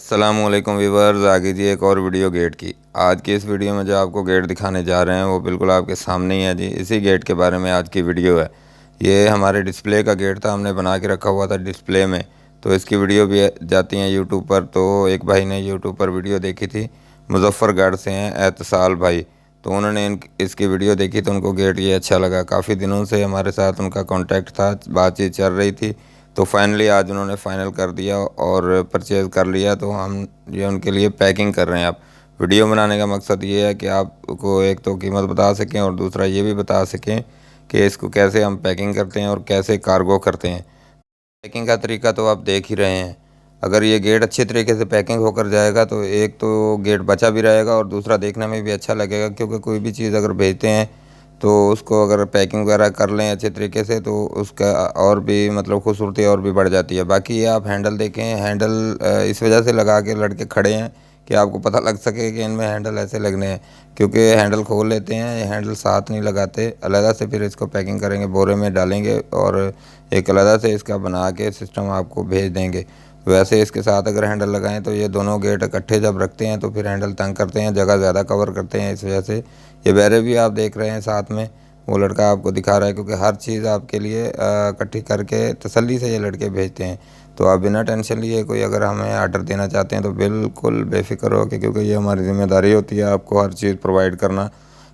अस्सलामुअलैकुम व्यूवर्स, आगे जी एक और वीडियो गेट की। आज की इस वीडियो में जो आपको गेट दिखाने जा रहे हैं वो बिल्कुल आपके सामने ही है जी। इसी गेट के बारे में आज की वीडियो है। ये हमारे डिस्प्ले का गेट था, हमने बना के रखा हुआ था डिस्प्ले में। तो इसकी वीडियो भी जाती हैं यूट्यूब पर। तो एक भाई ने यूट्यूब पर वीडियो देखी थी, मुजफ्फरगढ़ से हैं एतसाल भाई। तो उन्होंने इसकी वीडियो देखी तो उनको गेट ये अच्छा लगा। काफ़ी दिनों से हमारे साथ उनका कॉन्टैक्ट था, बातचीत चल रही थी। तो फाइनली आज उन्होंने फ़ाइनल कर दिया और परचेज़ कर लिया। तो हम ये उनके लिए पैकिंग कर रहे हैं। आप वीडियो बनाने का मकसद ये है कि आपको एक तो कीमत बता सकें और दूसरा ये भी बता सकें कि इसको कैसे हम पैकिंग करते हैं और कैसे कार्गो करते हैं। पैकिंग का तरीका तो आप देख ही रहे हैं। अगर ये गेट अच्छे तरीके से पैकिंग होकर जाएगा तो एक तो गेट बचा भी रहेगा और दूसरा देखने में भी अच्छा लगेगा, क्योंकि कोई भी चीज़ अगर भेजते हैं तो उसको अगर पैकिंग वगैरह कर लें अच्छे तरीके से तो उसका और भी मतलब खूबसूरती और भी बढ़ जाती है। बाकी ये आप हैंडल देखें, हैंडल इस वजह से लगा के लड़के खड़े हैं कि आपको पता लग सके कि इनमें हैंडल ऐसे लगने हैं, क्योंकि हैंडल खोल लेते हैं, ये हैंडल साथ नहीं लगाते, अलग से फिर इसको पैकिंग करेंगे, बोरे में डालेंगे और एक अलग से इसका बना के सिस्टम आपको भेज देंगे। वैसे इसके साथ अगर हैंडल लगाएं तो ये दोनों गेट इकट्ठे जब रखते हैं तो फिर हैंडल तंग करते हैं, जगह ज़्यादा कवर करते हैं। इस वजह से ये बैरे भी आप देख रहे हैं साथ में, वो लड़का आपको दिखा रहा है, क्योंकि हर चीज़ आपके लिए इकट्ठी करके तसल्ली से ये लड़के भेजते हैं। तो आप बिना टेंशन लिए कोई अगर हमें आर्डर देना चाहते हैं तो बिल्कुल बेफ़िक्र हो के, क्योंकि ये हमारी ज़िम्मेदारी होती है आपको हर चीज़ प्रोवाइड करना।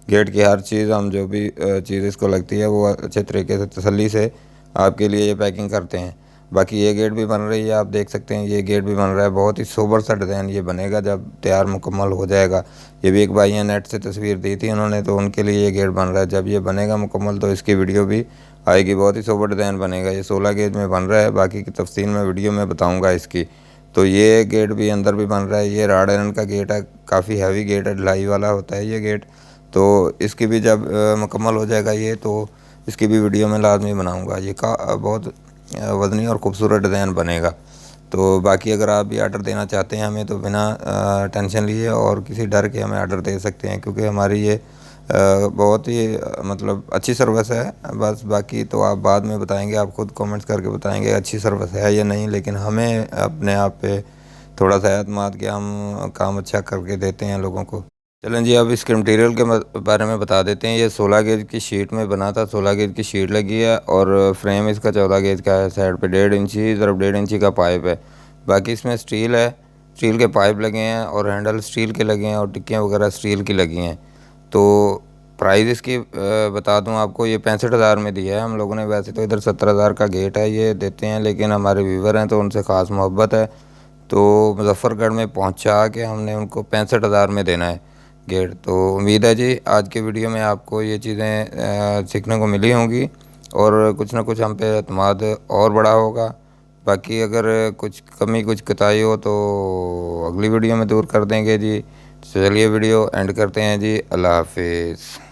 गेट की हर चीज़, हम जो भी चीज़ इसको लगती है वो अच्छे तरीके से तसल्ली से आपके लिए ये पैकिंग करते हैं। बाकी ये गेट भी बन रही है, आप देख सकते हैं ये गेट भी बन रहा है। बहुत ही सोबर सा डिज़ाइन ये बनेगा जब तैयार मुकम्मल हो जाएगा। ये भी एक भाई ने नेट से तस्वीर दी थी उन्होंने, तो उनके लिए ये गेट बन रहा है। जब ये बनेगा मुकम्मल तो इसकी वीडियो भी आएगी। बहुत ही सोबर डिज़ाइन बनेगा। ये 16 गेज में बन रहा है, बाकी की तफसील मैं वीडियो में बताऊँगा इसकी। तो ये गेट भी अंदर भी बन रहा है। ये राड आयरन का गेट है, काफ़ी हैवी गेट है, ढलाई वाला होता है ये गेट। तो इसकी भी जब मुकम्मल हो जाएगा ये, तो इसकी भी वीडियो मैं लाजमी बनाऊँगा। ये का बहुत वज़नी और ख़ूबसूरत डिज़ाइन बनेगा। तो बाकी अगर आप भी आर्डर देना चाहते हैं हमें तो बिना टेंशन लिए और किसी डर के हमें आर्डर दे सकते हैं, क्योंकि हमारी ये बहुत ही मतलब अच्छी सर्विस है। बस बाकी तो आप बाद में बताएंगे, आप खुद कमेंट्स करके बताएंगे अच्छी सर्विस है या नहीं, लेकिन हमें अपने आप पे थोड़ा सा एतमाद कि हम काम अच्छा करके देते हैं लोगों को। चलें जी, अब इसके मटेरियल के बारे में बता देते हैं। ये 16 गेज की शीट में बना था, 16 गेज की शीट लगी है और फ्रेम इसका 14 गेज का है। साइड पे 1.5 इंची ज़रब 1.5 इंची का पाइप है। बाकी इसमें स्टील है, स्टील के पाइप लगे हैं और हैंडल स्टील के लगे हैं और टिक्कियाँ वगैरह स्टील की लगी हैं। तो प्राइस इसकी बता दूं आपको, ये 65,000 में दिया है हम लोगों ने। वैसे तो इधर 70,000 का गेट है ये देते हैं, लेकिन हमारे व्यूवर हैं तो उनसे ख़ास मोहब्बत है, तो मुजफ्फ़रगढ़ में पहुंचा के हमने उनको 65,000 में देना है गेट। तो उम्मीद है जी आज के वीडियो में आपको ये चीज़ें सीखने को मिली होंगी और कुछ ना कुछ हम पे एतमाद और बड़ा होगा। बाकी अगर कुछ कमी कुछ कोताही हो तो अगली वीडियो में दूर कर देंगे जी। चलिए वीडियो एंड करते हैं जी। अल्लाह हाफिज़।